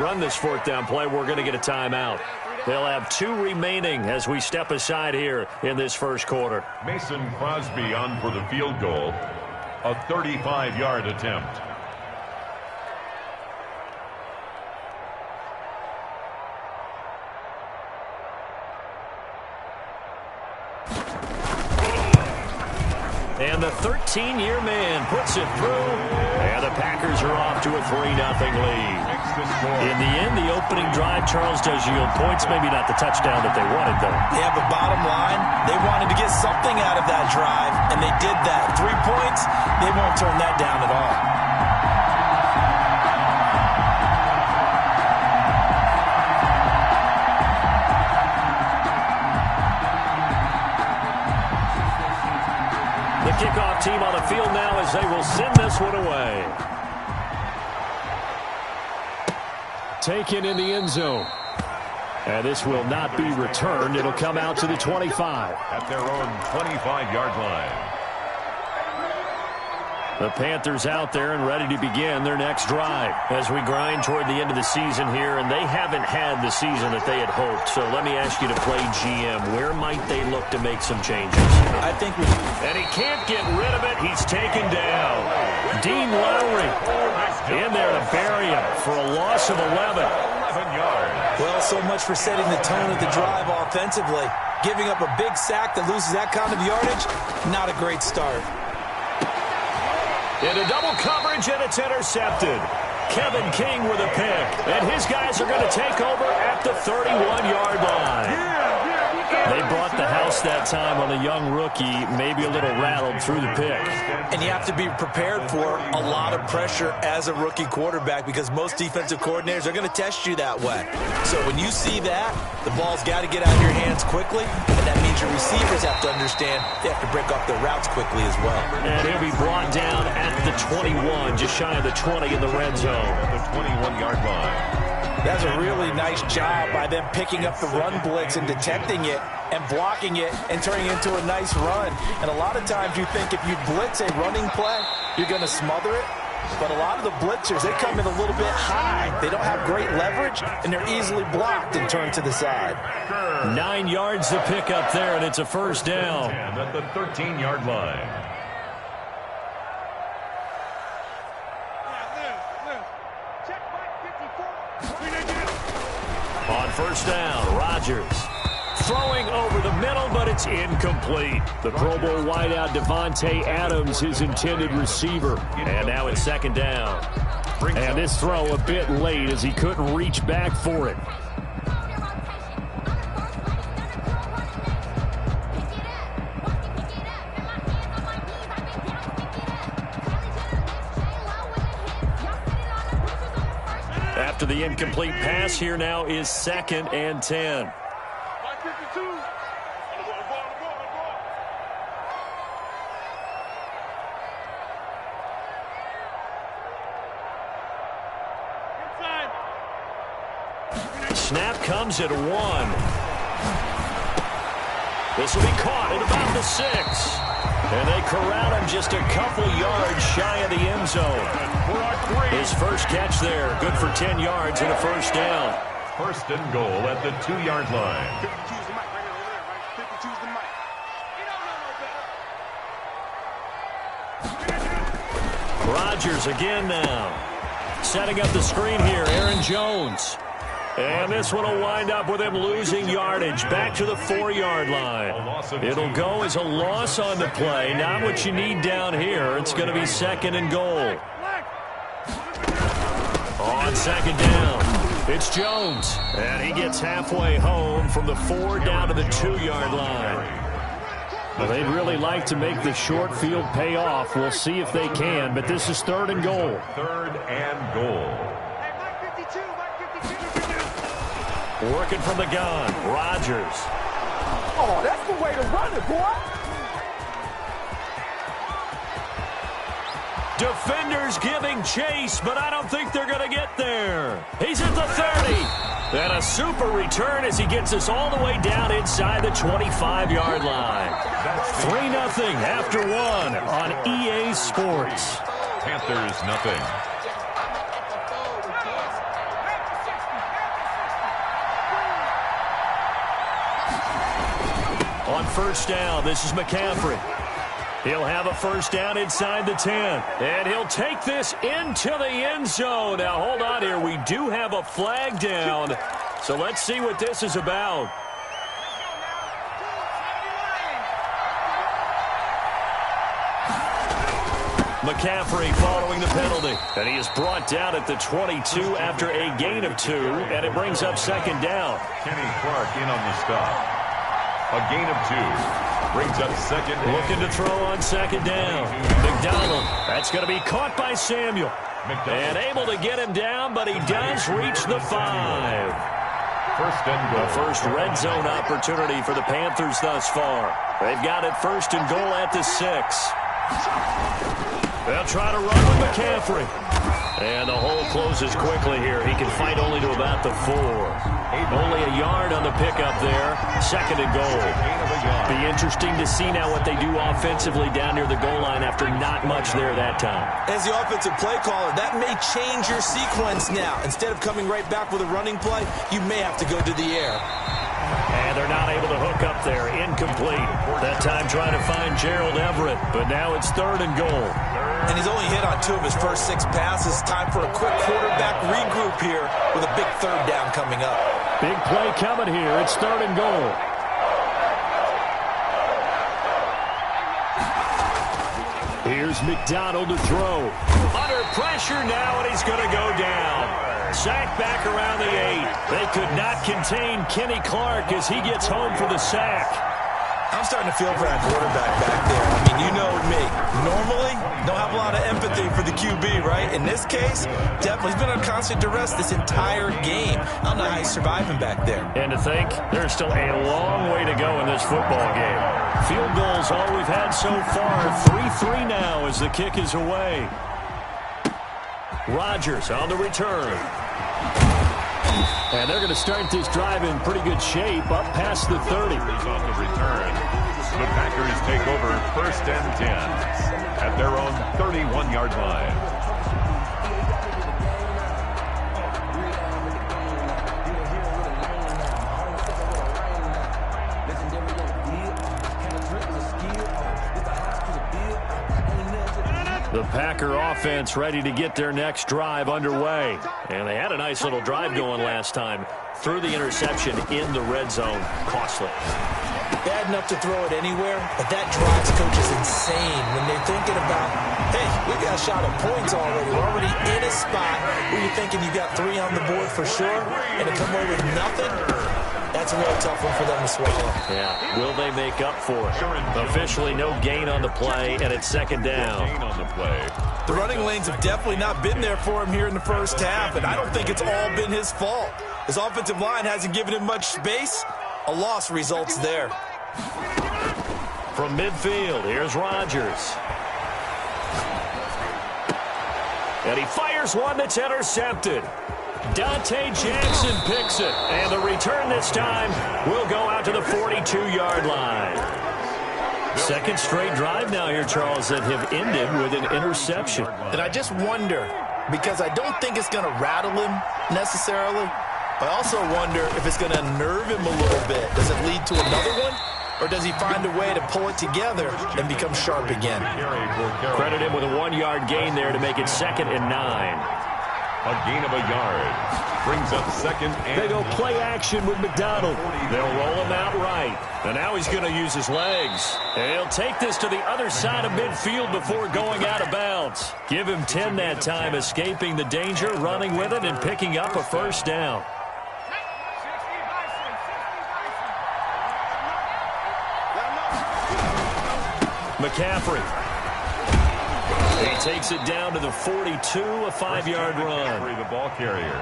Run this fourth down play, we're going to get a timeout. They'll have 2 remaining as we step aside here in this first quarter. Mason Crosby on for the field goal. A 35-yard attempt. And the 13-year man puts it through. And the Packers are off to a 3-0 lead. In the end, the opening drive, Charles, does yield points. Maybe not the touchdown that they wanted, though. Yeah, but bottom line, they wanted to get something out of that drive, and they did that. 3 points, they won't turn that down at all. The kickoff team on the field now as they will send this one away. Taken in the end zone. And this will not be returned. It'll come out to the 25. At their own 25-yard line. The Panthers out there and ready to begin their next drive as we grind toward the end of the season here, and they haven't had the season that they had hoped. So let me ask you to play GM. Where might they look to make some changes? I think and he can't get rid of it. He's taken down. Dean Lowry in there to bury him for a loss of 11. 11 yards. Well, so much for setting the tone of the drive offensively. Giving up a big sack that loses that kind of yardage, not a great start. Into double coverage, and it's intercepted. Kevin King with a pick. And his guys are going to take over at the 31-yard line. They brought the house that time on a young rookie, maybe a little rattled through the pick. And you have to be prepared for a lot of pressure as a rookie quarterback because most defensive coordinators are going to test you that way. So when you see that, the ball's got to get out of your hands quickly, and that means your receivers have to understand they have to break off their routes quickly as well. And he'll be brought down at the 21, just shy of the 20 in the red zone. At the 21-yard line. That's a really nice job by them picking up the run blitz and detecting it and blocking it and turning it into a nice run. And a lot of times you think if you blitz a running play, you're going to smother it. But a lot of the blitzers, they come in a little bit high. They don't have great leverage, and they're easily blocked and turned to the side. 9 yards to pick up there, and it's a first down. At the 13-yard line. On first down, Rodgers throwing over the middle, but it's incomplete. The Pro Bowl wideout Devontae Adams, his intended receiver. And now it's second down. And this throw a bit late as he couldn't reach back for it. After the incomplete pass, here now is 2nd and 10. Snap comes at 1. This will be caught at about the 6. And they corral him just a couple yards shy of the end zone. His first catch there, good for 10 yards and a first down. First and goal at the 2-yard line. Rodgers again now. Setting up the screen here, Aaron Jones. And this one will wind up with him losing yardage back to the 4-yard line. It'll go as a loss on the play. Not what you need down here. It's going to be 2nd and goal. On 2nd down, it's Jones. And he gets halfway home from the 4 down to the 2-yard line. Well, they'd really like to make the short field pay off. We'll see if they can, but this is 3rd and goal. 3rd and goal. Working from the gun, Rodgers. Oh, that's the way to run it, boy. Defenders giving chase, but I don't think they're going to get there. He's at the 30. And a super return as he gets us all the way down inside the 25-yard line. 3-0 after 1 on EA Sports. Panthers nothing. On first down, this is McCaffrey. He'll have a first down inside the 10. And he'll take this into the end zone. Now, hold on here. We do have a flag down. So let's see what this is about. McCaffrey following the penalty. And he is brought down at the 22 after a gain of 2. And it brings up second down. Kenny Clark in on the stop. A gain of 2. Brings up second. Looking to throw on second down. McDonald. That's going to be caught by Samuel. And able to get him down, but he does reach the 5. First and goal. The first red zone opportunity for the Panthers thus far. They've got it first and goal at the 6. They'll try to run with McCaffrey. And the hole closes quickly here. He can fight only to about the 4. Only a yard on the pickup there. Second and goal. Be interesting to see now what they do offensively down near the goal line after not much there that time. As the offensive play caller, that may change your sequence now. Instead of coming right back with a running play, you may have to go to the air. And they're not able to hook up there. Incomplete. That time trying to find Gerald Everett. But now it's third and goal. And he's only hit on 2 of his first 6 passes. Time for a quick quarterback regroup here with a big third down coming up. Big play coming here. It's third and goal. Here's McDonald to throw. Under pressure now, and he's going to go down. Sack back around the 8. They could not contain Kenny Clark as he gets home for the sack. I'm starting to feel for that quarterback back there. I mean, you know me. Normally, don't have a lot of empathy for the QB, right? In this case, definitely he's been on constant duress this entire game. I don't know how he's surviving back there. And to think, there's still a long way to go in this football game. Field goals all we've had so far. 3-3 now as the kick is away. Rodgers on the return. And they're going to start this drive in pretty good shape up past the 30. On the return. The Packers take over first and 10 at their own 31-yard line. The Packer offense ready to get their next drive underway. And they had a nice little drive going last time. Threw the interception in the red zone. Costly. Bad enough to throw it anywhere, but that drives coaches insane when they're thinking about, hey, we got a shot at points already. We're already in a spot where you're thinking you got 3 on the board for sure, and to come away with nothing, that's a real tough one for them to swallow. Yeah, will they make up for it? Officially no gain on the play, and it's second down. The running lanes have definitely not been there for him here in the first half, and I don't think it's all been his fault. His offensive line hasn't given him much space. A loss results there. From midfield, here's Rodgers. And he fires one that's intercepted. Dante Jackson picks it. And the return this time will go out to the 42-yard line. Second straight drive now here, Charles, that have ended with an interception. And I just wonder, because I don't think it's going to rattle him necessarily, I also wonder if it's going to nerve him a little bit. Does it lead to another one? Or does he find a way to pull it together and become sharp again? Credit him with a 1-yard gain there to make it second and 9. A gain of a yard. Brings up second and... They go play action with McDonald. They'll roll him out right. And now he's going to use his legs. And he'll take this to the other side of midfield before going out of bounds. Give him 10 that time, escaping the danger, running with it, and picking up a first down. McCaffrey. He takes it down to the 42, a 5-yard run. The ball carrier.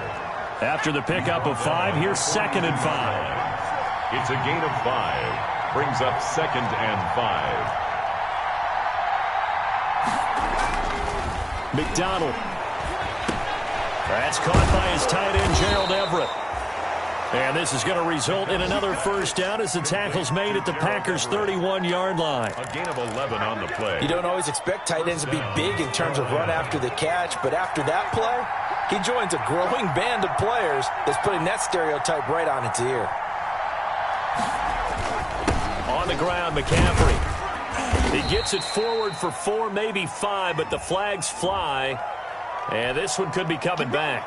After the pickup of 5, here's second and 5. It's a gain of 5. Brings up second and 5. McDonald. That's caught by his tight end, Gerald Everett. And this is going to result in another first down as the tackle's made at the Packers' 31-yard line. A gain of 11 on the play. You don't always expect tight ends to be big in terms of run after the catch, but after that play, he joins a growing band of players that's putting that stereotype right on its ear. On the ground, McCaffrey. He gets it forward for 4, maybe 5, but the flags fly. And this one could be coming back.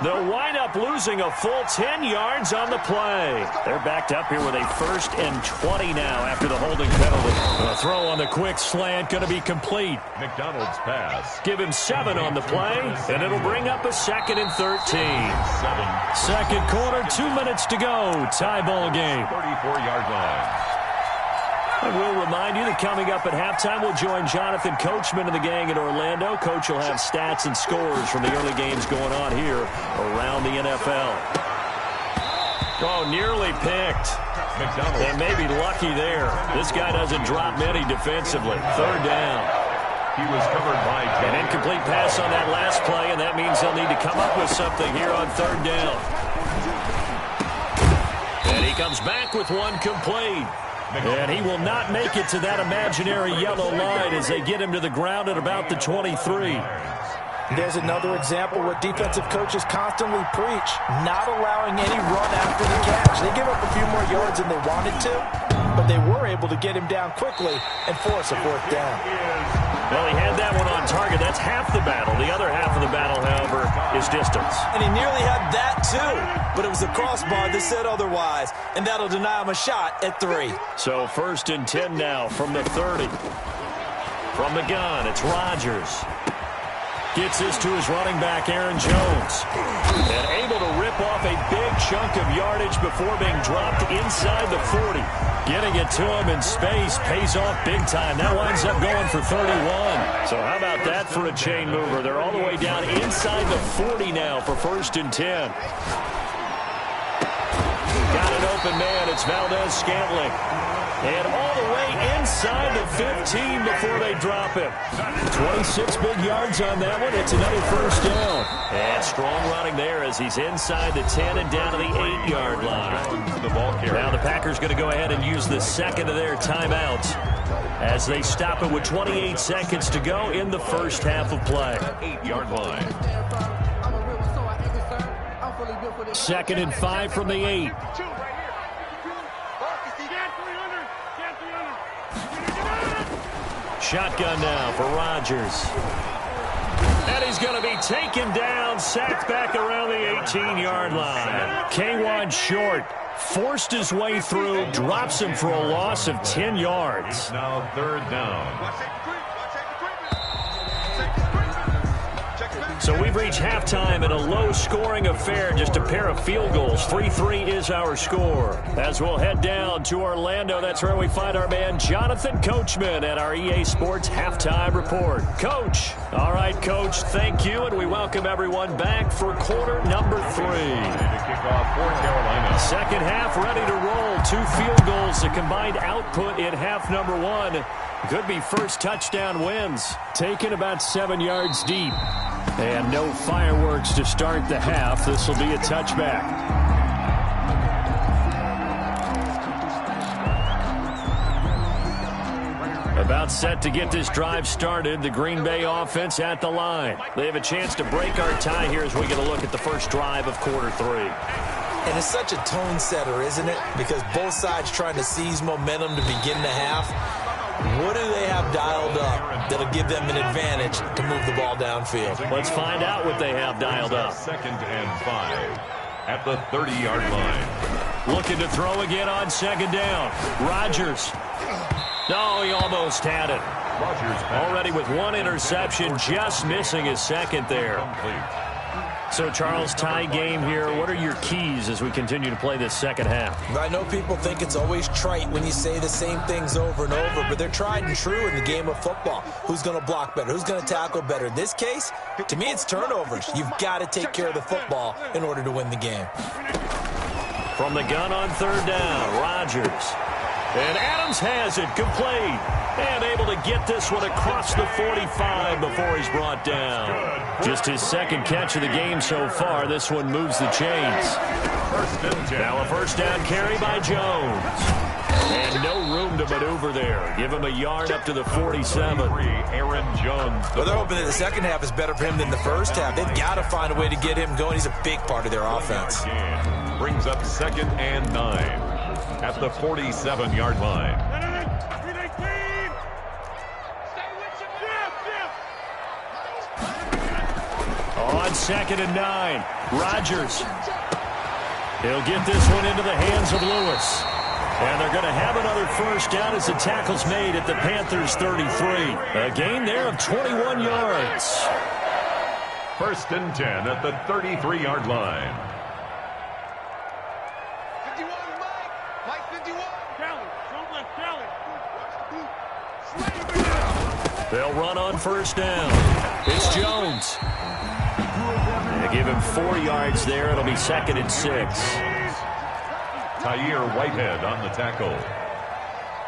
They'll wind up losing a full 10 yards on the play. They're backed up here with a 1st and 20 now after the holding penalty. The throw on the quick slant going to be complete. McDonald's pass. Give him 7 on the play, and it'll bring up a 2nd and 13. Second quarter, 2 minutes to go. Tie ball game. 34-yard line. And we'll remind you that coming up at halftime, we'll join Jonathan Coachman and the gang in Orlando. Coach will have stats and scores from the early games going on here around the NFL. Oh, nearly picked. And maybe lucky there. This guy doesn't drop many defensively. 3rd down. He was covered by an incomplete pass on that last play, and that means they'll need to come up with something here on 3rd down. And he comes back with one complete. And he will not make it to that imaginary yellow line as they get him to the ground at about the 23. There's another example what defensive coaches constantly preach, not allowing any run after the catch. They give up a few more yards than they wanted to, but they were able to get him down quickly and force a 4th down. Well, he had that one on target. That's half the battle. The other half of the battle, however, is distance. And he nearly had that, too. But it was the crossbar that said otherwise, and that'll deny him a shot at 3. So 1st and 10 now from the 30. From the gun, it's Rodgers. Gets this to his running back, Aaron Jones. And able to rip off a big chunk of yardage before being dropped inside the 40. Getting it to him in space pays off big time. That winds up going for 31. So how about that for a chain mover? They're all the way down inside the 40 now for 1st and 10. Got an open man. It's Valdez-Scantling. And all the way inside the 15 before they drop him. 26 big yards on that one. It's another 1st down. And strong running there as he's inside the 10 and down to the 8-yard line. The ball carrier. Now the Packers going to go ahead and use the 2nd of their timeouts as they stop it with 28 seconds to go in the 1st half of play. 8-yard line. 2nd and 5 from the 8. Shotgun now for Rodgers. And he's going to be taken down, sacked back around the 18-yard line. K'Wan Short forced his way through, drops him for a loss of 10 yards. Now 3rd down. So we've reached halftime in a low-scoring affair, just a pair of field goals. 3-3 is our score. As we'll head down to Orlando, that's where we find our man Jonathan Coachman at our EA Sports Halftime Report. Coach. All right, Coach, thank you, and we welcome everyone back for quarter number 3. To kick off for Carolina. Second half ready to roll. 2 field goals, the combined output in half number 1. Could be first touchdown wins. Taken about 7 yards deep. And no fireworks to start the half. This will be a touchback. About set to get this drive started. The Green Bay offense at the line. They have a chance to break our tie here as we get a look at the first drive of quarter 3. And it's such a tone setter, isn't it? Because both sides trying to seize momentum to begin the half. What do they have dialed up that'll give them an advantage to move the ball downfield? Let's find out what they have dialed up. 2nd and 5 at the 30-yard line. Looking to throw again on 2nd down. Rodgers. No, he almost had it. Rodgers already with 1 interception, just missing his 2nd there. complete. So, Charles, tie game here. What are your keys as we continue to play this second half? I know people think it's always trite when you say the same things over and over, but they're tried and true in the game of football. Who's going to block better? Who's going to tackle better? In this case, to me, it's turnovers. You've got to take care of the football in order to win the game. From the gun on 3rd down, Rodgers. And Adams has it, complete. And able to get this one across the 45 before he's brought down. Just his 2nd catch of the game so far. This one moves the chains. Now a 1st down carry by Jones. And no room to maneuver there. Give him a yard up to the 47. Aaron Jones. Well, they're hoping that the second half is better for him than the first half. They've got to find a way to get him going. He's a big part of their offense. Brings up 2nd and 9. at the 47-yard line. On 2nd and 9, Rodgers. He'll get this one into the hands of Lewis. And they're going to have another first down as the tackle's made at the Panthers' 33. A gain there of 21 yards. 1st and 10 at the 33-yard line. 51, Mike 51. They'll run on first down. It's Jones. They give him 4 yards there. It'll be 2nd and 6. Tyre Whitehead on the tackle.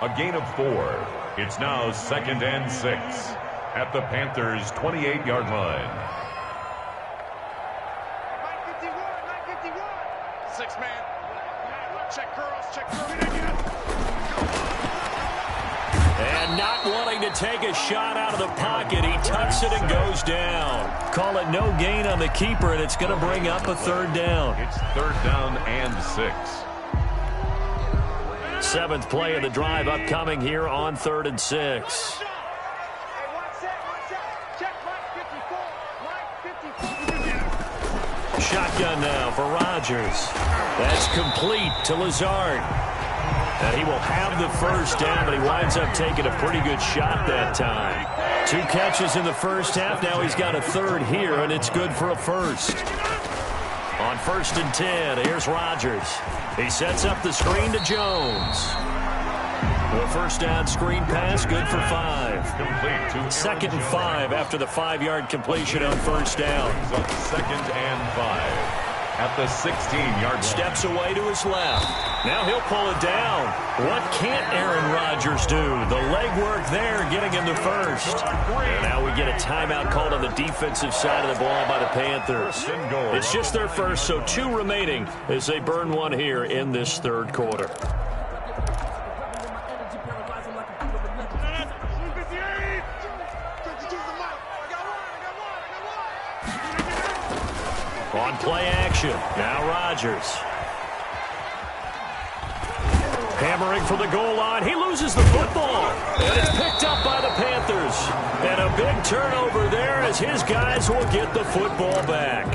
A gain of 4. It's now 2nd and 6 at the Panthers' 28-yard line. 951. 6-man. Check girls. And not wanting to take a shot out of the pocket, he tucks it and goes down. Call it no gain on the keeper, and it's going to bring up a 3rd down. It's 3rd down and 6. 7th play of the drive upcoming here on 3rd and 6. Shotgun now for Rodgers. That's complete to Lazard. And he will have the first down, but he winds up taking a pretty good shot that time. 2 catches in the first half. Now he's got a 3rd here, and it's good for a first. On 1st and 10, here's Rodgers. He sets up the screen to Jones. The first down screen pass, good for 5. Complete to 2nd and 5 after the 5-yard completion on first down. 2nd and 5 at the 16-yard line. Steps away to his left. Now he'll pull it down. What can't Aaron Rodgers do? The legwork there getting him the first. And now we get a timeout called on the defensive side of the ball by the Panthers. It's just their first, so 2 remaining as they burn one here in this 3rd quarter. On play action, now Rodgers. Hammering for the goal line. He loses the football. And it's picked up by the Panthers. And a big turnover there as his guys will get the football back.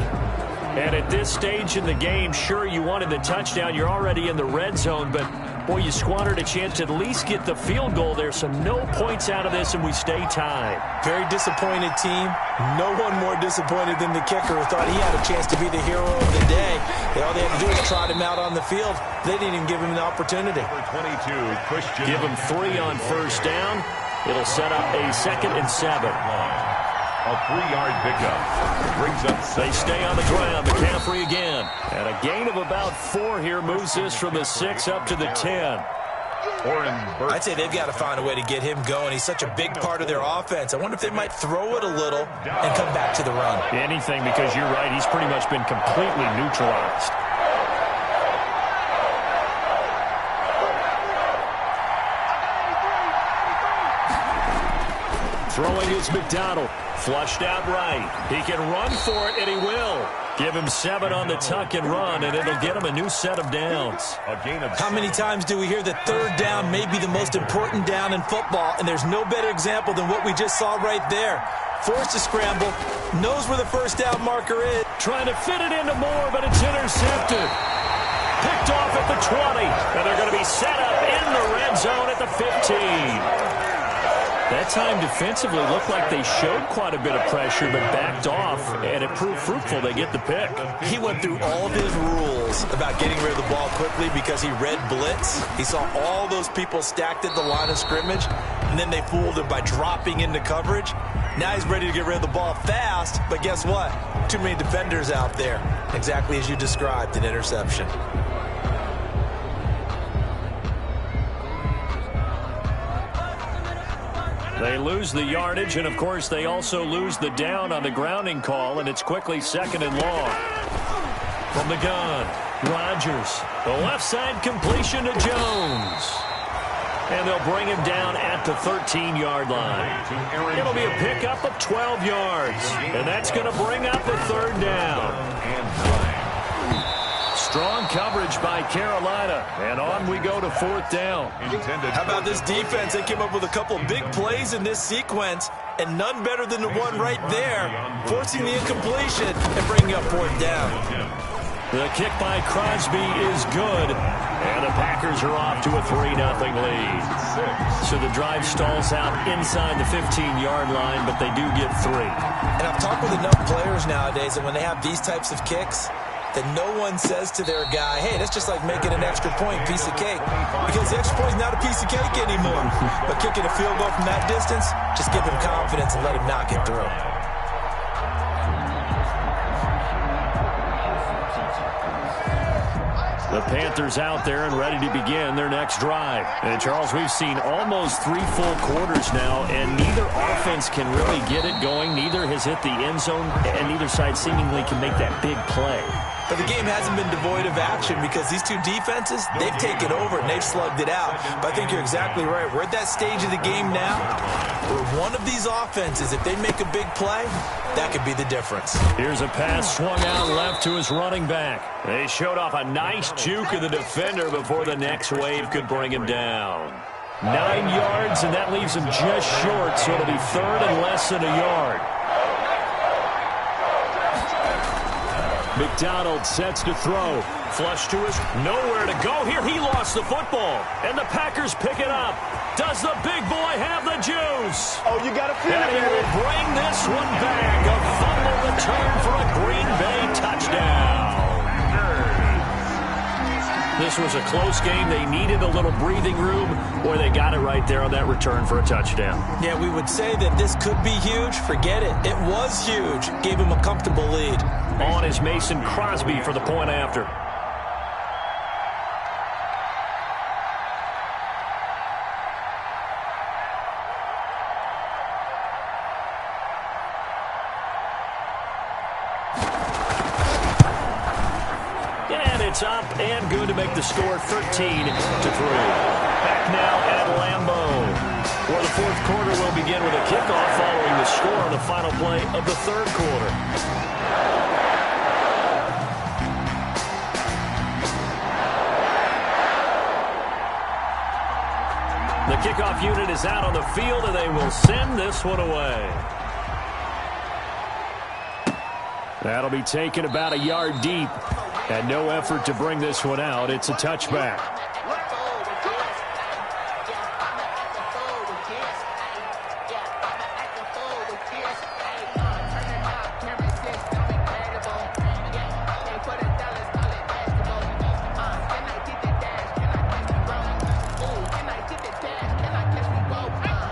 And at this stage in the game, sure, you wanted the touchdown. You're already in the red zone, but, boy, you squandered a chance to at least get the field goal there. So no points out of this, and we stay tied. Very disappointed team. No one more disappointed than the kicker who thought he had a chance to be the hero of the day. All they had to do was trot him out on the field. They didn't even give him the opportunity. Number 22, Christian. Give him 3 on first down. It'll set up a 2nd and 7. A 3-yard pickup. Brings up 6. They stay on the ground. McCaffrey again. And a gain of about 4 here moves this from the 6 up to the 10. I'd say they've got to find a way to get him going. He's such a big part of their offense. I wonder if they might throw it a little and come back to the run. Anything, because you're right. He's pretty much been completely neutralized. Throwing is McDonald. Flushed out right. He can run for it, and he will. Give him 7 on the tuck and run, and it'll get him a new set of downs. How many times do we hear that 3rd down may be the most important down in football, and there's no better example than what we just saw right there. Forced to scramble, knows where the first down marker is. Trying to fit it into Moore, but it's intercepted. Picked off at the 20, and they're going to be set up in the red zone at the 15. That time defensively looked like they showed quite a bit of pressure but backed off, and it proved fruitful. They get the pick. He went through all of his rules about getting rid of the ball quickly because he read blitz. He saw all those people stacked at the line of scrimmage, and then they fooled him by dropping into coverage. Now he's ready to get rid of the ball fast, but guess what? Too many defenders out there. Exactly as you described, an interception. They lose the yardage, and, of course, they also lose the down on the grounding call, and it's quickly 2nd and long. From the gun, Rodgers. The left side completion to Jones. And they'll bring him down at the 13-yard line. It'll be a pickup of 12 yards, and that's going to bring up a 3rd down. Strong coverage by Carolina. And on we go to 4th down. How about this defense? They came up with a couple big plays in this sequence, and none better than the one right there, forcing the incompletion and bringing up 4th down. The kick by Crosby is good, and the Packers are off to a 3-0 lead. So the drive stalls out inside the 15-yard line, but they do get 3. And I've talked with enough players nowadays that when they have these types of kicks, that no one says to their guy, hey, that's just like making an extra point, piece of cake. Because the extra point is not a piece of cake anymore. But kicking a field goal from that distance, just give him confidence and let him knock it through. The Panthers out there and ready to begin their next drive. And, Charles, we've seen almost 3 full quarters now, and neither offense can really get it going. Neither has hit the end zone, and neither side seemingly can make that big play. But the game hasn't been devoid of action because these two defenses, they've taken over and they've slugged it out. But I think you're exactly right. We're at that stage of the game now where one of these offenses, if they make a big play, that could be the difference. Here's a pass swung out left to his running back. They showed off a nice juke of the defender before the next wave could bring him down. 9 yards, and that leaves him just short, so it'll be 3rd and less than a yard. McDonald sets to throw. Flush to his, nowhere to go here. He lost the football, and the Packers pick it up. Does the big boy have the juice? Oh, you got to feel And he will bring this one back. A fumble return for a Green Bay touchdown. This was a close game. They needed a little breathing room, or they got it right there on that return for a touchdown. Yeah, we would say that this could be huge. Forget it. It was huge. Gave him a comfortable lead. On is Mason Crosby for the point after. And it's up and good to make the score 13-3. Back now at Lambeau, where the 4th quarter will begin with a kickoff following the score on the final play of the 3rd quarter. The kickoff unit is out on the field, and they will send this one away. That'll be taken about a yard deep. And no effort to bring this one out. It's a touchback.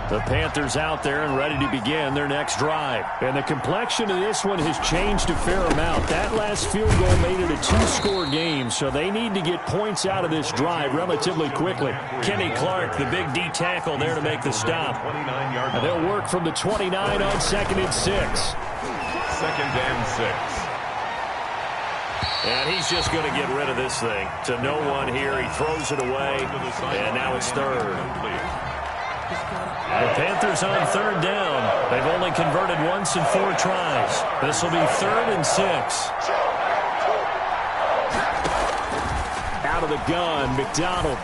The Panthers out there and ready to begin their next drive. And the complexion of this one has changed a fair amount. That last field goal made it a 2-score game, so they need to get points out of this drive relatively quickly. Kenny Clark, the big D tackle there to make the stop. And they'll work from the 29 on 2nd and 6. 2nd and 6. And he's just going to get rid of this thing. To no one here. He throws it away, and now it's 3rd. The Panthers on 3rd down. They've only converted once in 4 tries. This will be 3rd and 6. Out of the gun, McDonald.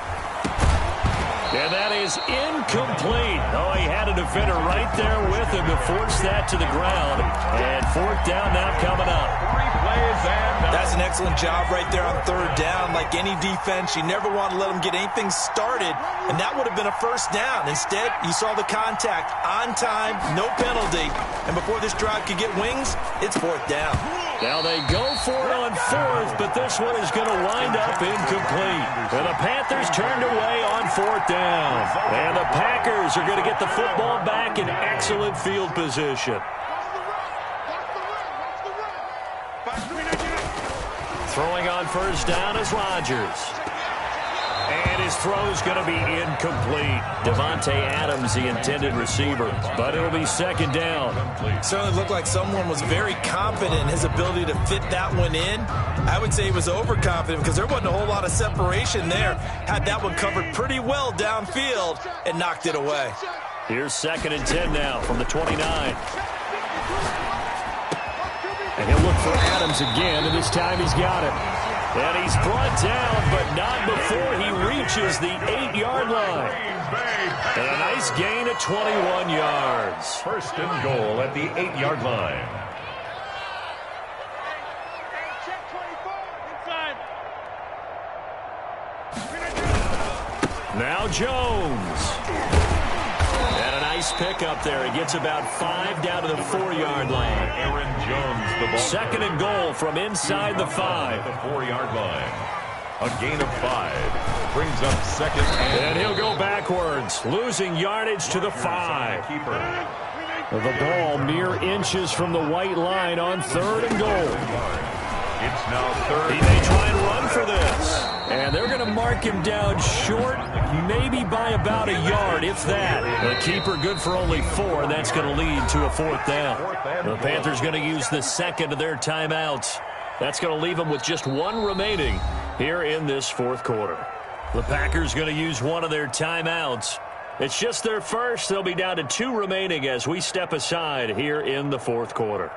And that is incomplete. Oh, he had a defender right there with him to force that to the ground. And 4th down now coming up. 3 plays and That's an excellent job right there on 3rd down. Like any defense, you never want to let them get anything started, and that would have been a 1st down. Instead, you saw the contact on time, no penalty, and before this drive could get wings, it's 4th down. Now they go for it on 4th, but this one is going to wind up incomplete. And the Panthers turned away on 4th down. And the Packers are going to get the football back in excellent field position. Throwing on 1st down is Rodgers. And his throw's going to be incomplete. Devontae Adams, the intended receiver. But it'll be 2nd down. Certainly looked like someone was very confident in his ability to fit that one in. I would say he was overconfident because there wasn't a whole lot of separation there. Had that one covered pretty well downfield and knocked it away. Here's 2nd and 10 now from the 29. And he'll look for Adams again, and this time he's got it. And he's brought down, but not before he reaches the 8-yard line. And a nice gain of 21 yards. First and goal at the 8-yard line. Now Jones. And a nice pick up there. He gets about 5 down to the 4-yard line. Aaron Jones, the ball. Second and goal from inside the 5. The 4-yard line. A gain of 5. Brings up second. And he'll go backwards, losing yardage to the 5. Keeper. The ball mere inches from the white line on third and goal. It's now third. He may try and run for this. And they're going to mark him down short, maybe by about a yard, if that. The keeper good for only 4, and that's going to lead to a 4th down. The Panthers going to use the second of their timeouts. That's going to leave them with just 1 remaining here in this 4th quarter. The Packers going to use one of their timeouts. It's just their first. They'll be down to 2 remaining as we step aside here in the 4th quarter.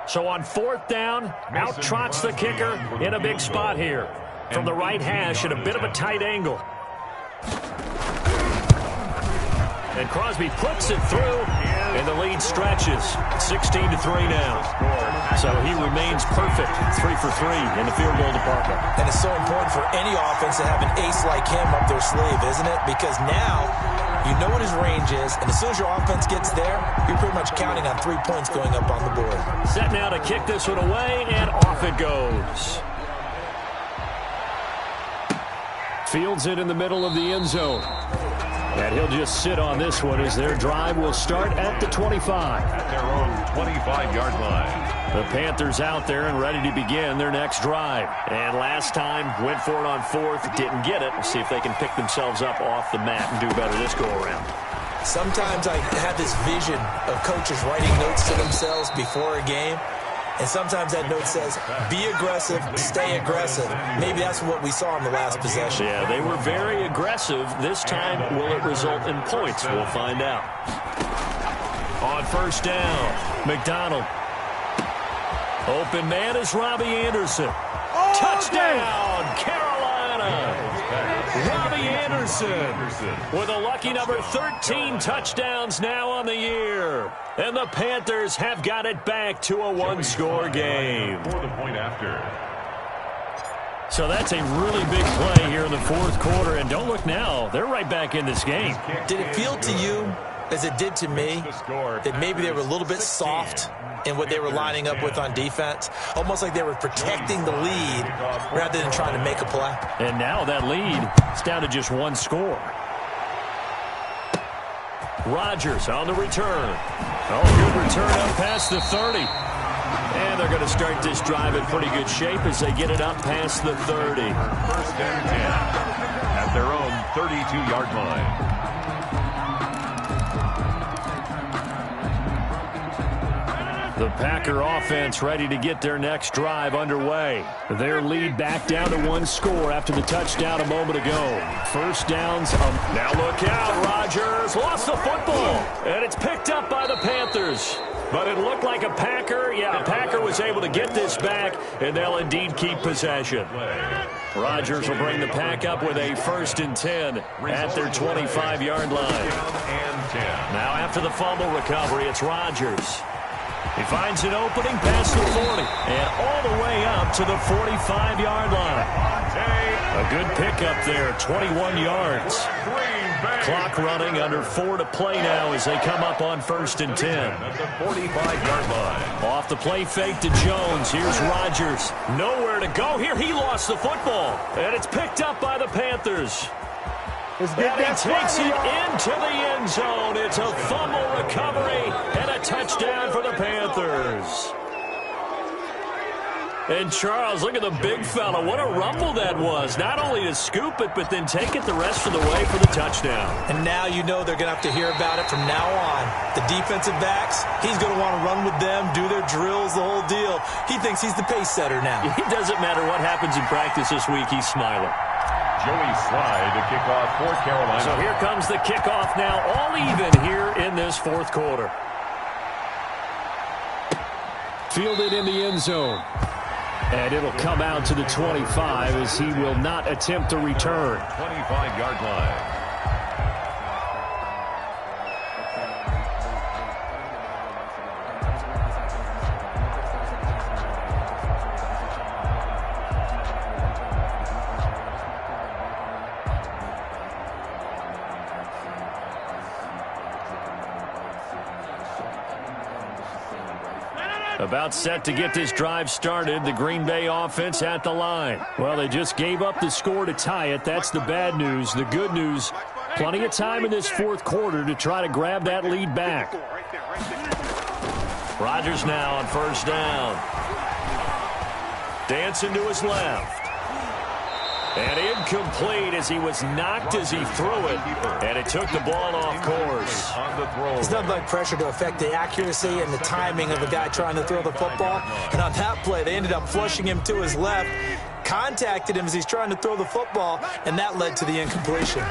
So on 4th down, out trots the kicker in a big spot here. From the right hash at a bit of a tight angle. And Crosby puts it through, and the lead stretches. 16-3 now. So he remains perfect, 3 for 3 in the field goal department. And it's so important for any offense to have an ace like him up their sleeve, isn't it? Because now you know what his range is, and as soon as your offense gets there, you're pretty much counting on 3 points going up on the board. Set now to kick this one away, and off it goes. Fields it in the middle of the end zone. And he'll just sit on this one as their drive will start at the 25. At their own 25-yard line. The Panthers out there and ready to begin their next drive. And last time, went for it on 4th, didn't get it. See if they can pick themselves up off the mat and do better this go-around. Sometimes I have this vision of coaches writing notes to themselves before a game. And sometimes that note says, be aggressive, stay aggressive. Maybe that's what we saw in the last possession. Yeah, they were very aggressive. This time, will it result in points? We'll find out. On 1st down, McDonald. Open man is Robbie Anderson. Touchdown, Carolina. Robbie Anderson with a lucky number 13 touchdowns now on the year. And the Panthers have got it back to a 1-score game. For the point after. So that's a really big play here in the 4th quarter. And don't look now, they're right back in this game. Did it feel to you, as it did to me, that maybe they were a little bit soft in what they were lining up with on defense? Almost like they were protecting the lead rather than trying to make a play. And now that lead is down to just 1 score. Rodgers on the return. Oh, good return up past the 30. And they're going to start this drive in pretty good shape as they get it up past the 30. 1st and 10 at their own 32-yard line. The Packer offense ready to get their next drive underway. Their lead back down to 1 score after the touchdown a moment ago. 1st downs. Now look out. Rodgers lost the football. And it's picked up by the Panthers. But it looked like a Packer. Yeah, a Packer was able to get this back, and they'll indeed keep possession. Rodgers will bring the Pack up with a 1st and 10 at their 25-yard line. Now after the fumble recovery, it's Rodgers. He finds an opening past the 40 and all the way up to the 45-yard line. A good pickup there, 21 yards. Clock running, under 4 to play now as they come up on 1st and 10. At the 45-yard line. Off the play fake to Jones. Here's Rodgers. Nowhere to go here. He lost the football. And it's picked up by the Panthers. And he takes it into the end zone. It's a fumble recovery and a touchdown for the Panthers. And Charles, look at the big fella. What a rumble that was. Not only to scoop it, but then take it the rest of the way for the touchdown. And now you know they're going to have to hear about it from now on. The defensive backs, he's going to want to run with them, do their drills, the whole deal. He thinks he's the pace setter now. It doesn't matter what happens in practice this week. He's smiling. Joey Slye to kick off for Carolina. So here comes the kickoff now, all even here in this fourth quarter. Fielded in the end zone. And it'll come out to the 25 as he will not attempt to return. 25-yard line. About set to get this drive started, the Green Bay offense at the line. Well, they just gave up the score to tie it. That's the bad news. The good news, plenty of time in this fourth quarter to try to grab that lead back. Rodgers now on first down. Dancing to his left. And incomplete as he was knocked as he threw it. And it took the ball off course. It's nothing like pressure to affect the accuracy and the timing of a guy trying to throw the football. And on that play, they ended up flushing him to his left, contacted him as he's trying to throw the football, and that led to the incompletion.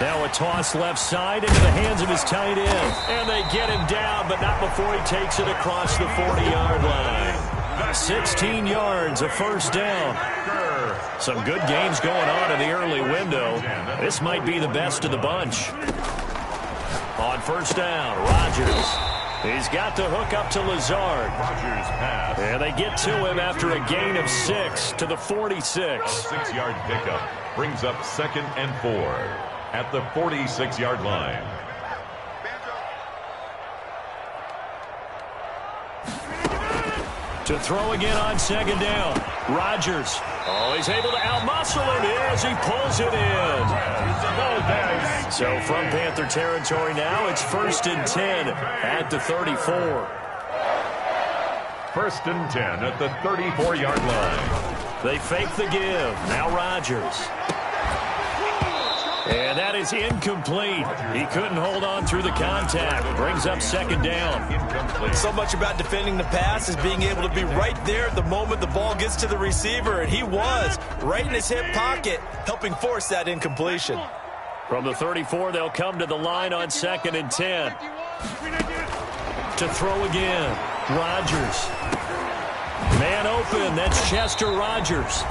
Now a toss left side into the hands of his tight end. And they get him down, but not before he takes it across the 40-yard line. 16 yards, a first down. Some good games going on in the early window. This might be the best of the bunch. On first down, Rodgers. He's got the hook up to Lazard. Rodgers pass. And they get to him after a gain of 6 to the 46. A 6-yard pickup brings up 2nd and 4 at the 46-yard line. To throw again on second down. Rodgers. Oh, he's able to outmuscle him here as he pulls it in. So from Panther territory now, it's 1st and 10 at the 34. 1st and 10 at the 34-yard line. They fake the give. Now Rodgers. And that is incomplete. He couldn't hold on through the contact. Brings up 2nd down. Incomplete. So much about defending the pass is being able to be right there at the moment the ball gets to the receiver, and he was right in his hip pocket, helping force that incompletion. From the 34, they'll come to the line on 2nd and 10. To throw again. Rodgers. Man open. That's Chester Rogers.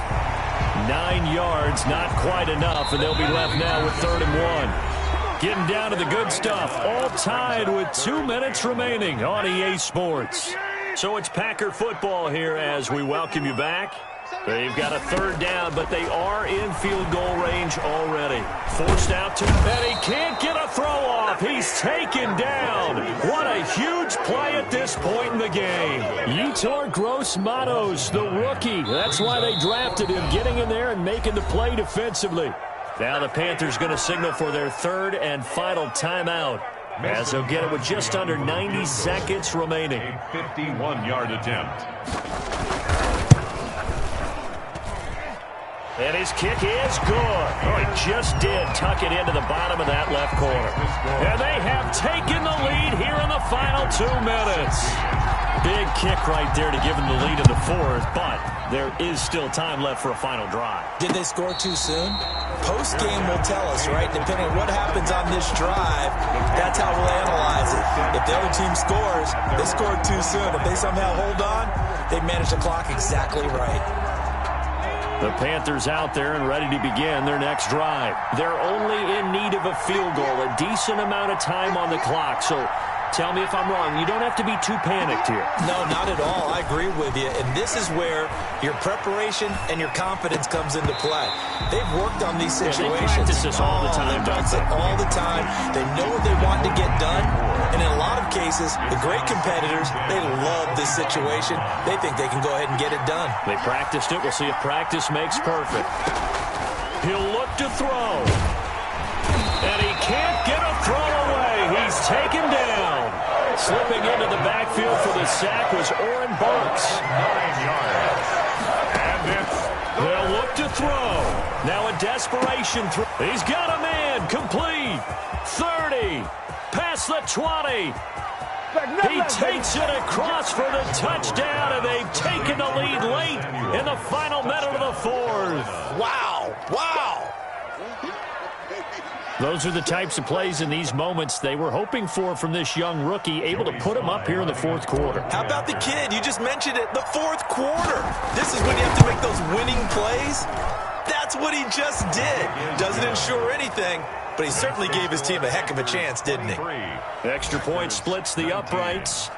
9 yards, not quite enough, and they'll be left now with 3rd and 1. Getting down to the good stuff, all tied with 2 minutes remaining on EA Sports. So it's Packer football here as we welcome you back. They've got a 3rd down, but they are in field goal range already. Forced out to, and he can't get a throw off. He's taken down. What a huge play at this point in the game. Yetur Gross-Matos, the rookie. That's why they drafted him, getting in there and making the play defensively. Now the Panthers going to signal for their 3rd and final timeout, as they'll get it with just under 90 seconds remaining. A 51-yard attempt. And his kick is good. Oh, he just did tuck it into the bottom of that left corner. And they have taken the lead here in the final 2 minutes. Big kick right there to give them the lead in the 4th, but there is still time left for a final drive. Did they score too soon? Post-game will tell us, right? Depending on what happens on this drive, that's how we'll analyze it. If the other team scores, they scored too soon. If they somehow hold on, they managed the clock exactly right. The Panthers out there and ready to begin their next drive. They're only in need of a field goal, a decent amount of time on the clock. So tell me if I'm wrong. You don't have to be too panicked here. No, not at all. I agree with you. And this is where your preparation and your confidence comes into play. They've worked on these situations. Yeah, they practice this all the time. They practice it all the time. They know what they want to get done. And in a lot of cases, the great competitors, they love this situation. They think they can go ahead and get it done. They practiced it. We'll see if practice makes perfect. He'll look to throw. And he can't get a throw away. He's taken down. Slipping into the backfield for the sack was Oren Burks. 9 yards. And it's They'll look to throw. Now a desperation throw. He's got a man. Complete. 30. Past the 20. He takes it across for the touchdown, and they've taken the lead late in the final minute of the fourth. Wow. Wow. Those are the types of plays in these moments they were hoping for from this young rookie, able to put him up here in the fourth quarter. How about the kid? You just mentioned it. The fourth quarter. This is when you have to make those winning plays. That's what he just did. Doesn't ensure anything, but he certainly gave his team a heck of a chance, didn't he? Extra point splits the uprights,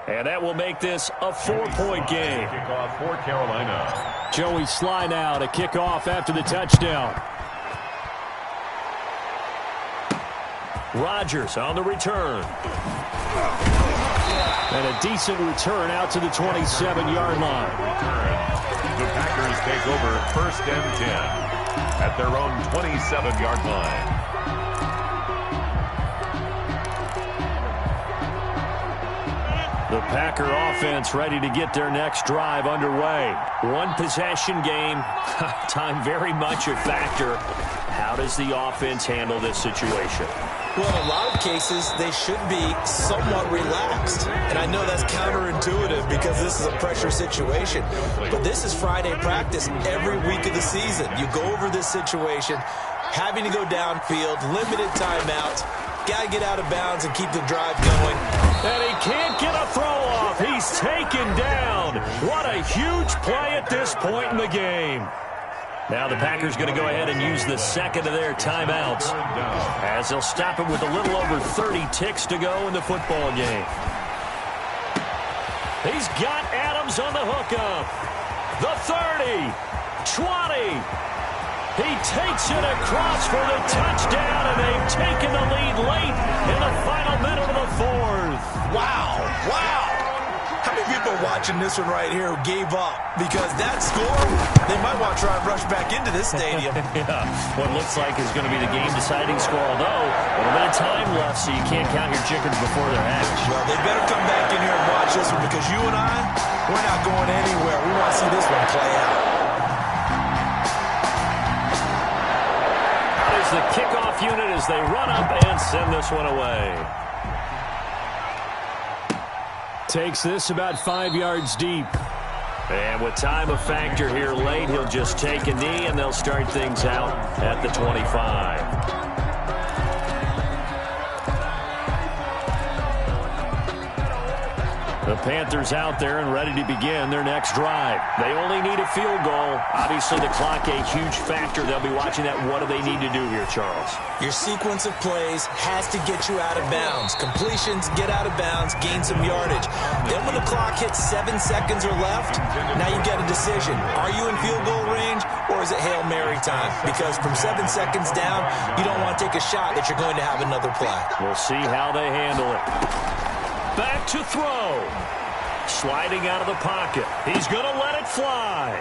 and that will make this a 4-point game. Kickoff for Carolina. Joey Sly now to kick off after the touchdown. Rodgers on the return. And a decent return out to the 27-yard line. The Packers take over 1st and 10 at their own 27-yard line. The Packer offense ready to get their next drive underway. One possession game. Time very much a factor. How does the offense handle this situation? Well, in a lot of cases, they should be somewhat relaxed. And I know that's counterintuitive because this is a pressure situation. But this is Friday practice every week of the season. You go over this situation, having to go downfield, limited timeouts, got to get out of bounds and keep the drive going. And he can't get a throw off. He's taken down. What a huge play at this point in the game. Now the Packers going to go ahead and use the second of their timeouts as they'll stop it with a little over 30 ticks to go in the football game. He's got Adams on the hookup. The 30, 20. He takes it across for the touchdown, and they've taken the lead late in the final minute of the fourth. Wow, wow. How many people are watching this one right here who gave up? Because that score, they might want to try and rush back into this stadium. Yeah, what looks like is going to be the game-deciding score, although a little bit of time left, so you can't count your chickens before they're hatched. Well, they better come back in here and watch this one because you and I, we're not going anywhere. We want to see this one play out. How does the kickoff unit as they run up and send this one away? Takes this about 5 yards deep. And with time a factor here late, he'll just take a knee, and they'll start things out at the 25. The Panthers out there and ready to begin their next drive. They only need a field goal. Obviously, the clock a huge factor. They'll be watching that. What do they need to do here, Charles? Your sequence of plays has to get you out of bounds. Completions, get out of bounds, gain some yardage. Then when the clock hits 7 seconds or left, now you get a decision. Are you in field goal range, or is it Hail Mary time? Because from 7 seconds down, you don't want to take a shot that you're going to have another play. We'll see how they handle it. Back to throw. Sliding out of the pocket. He's going to let it fly.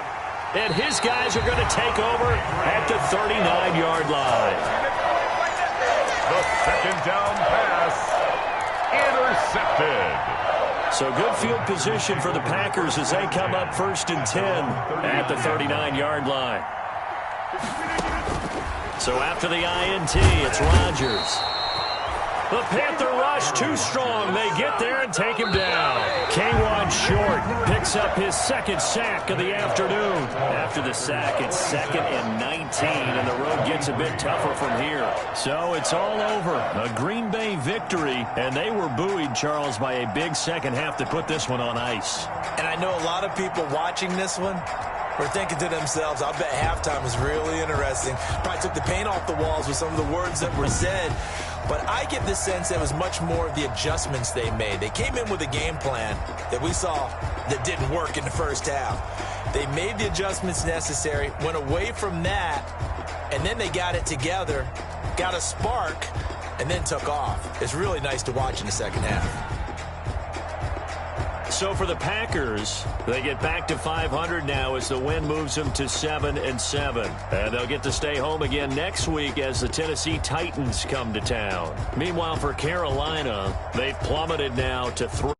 And his guys are going to take over at the 39-yard line. The second down pass. Intercepted. So good field position for the Packers as they come up 1st and 10 at the 39-yard line. So after the INT, it's Rodgers. The Panther rush too strong. They get there and take him down. K1 Short picks up his second sack of the afternoon. After the sack, it's 2nd and 19, and the road gets a bit tougher from here. So it's all over. A Green Bay victory, and they were buoyed, Charles, by a big second half to put this one on ice. And I know a lot of people watching this one were thinking to themselves, I bet halftime was really interesting. Probably took the paint off the walls with some of the words that were said. But I get the sense that it was much more of the adjustments they made. They came in with a game plan that we saw that didn't work in the first half. They made the adjustments necessary, went away from that, and then they got it together, got a spark, and then took off. It's really nice to watch in the second half. So for the Packers, they get back to 500 now as the win moves them to 7-7. And they'll get to stay home again next week as the Tennessee Titans come to town. Meanwhile, for Carolina, they've plummeted now to 3.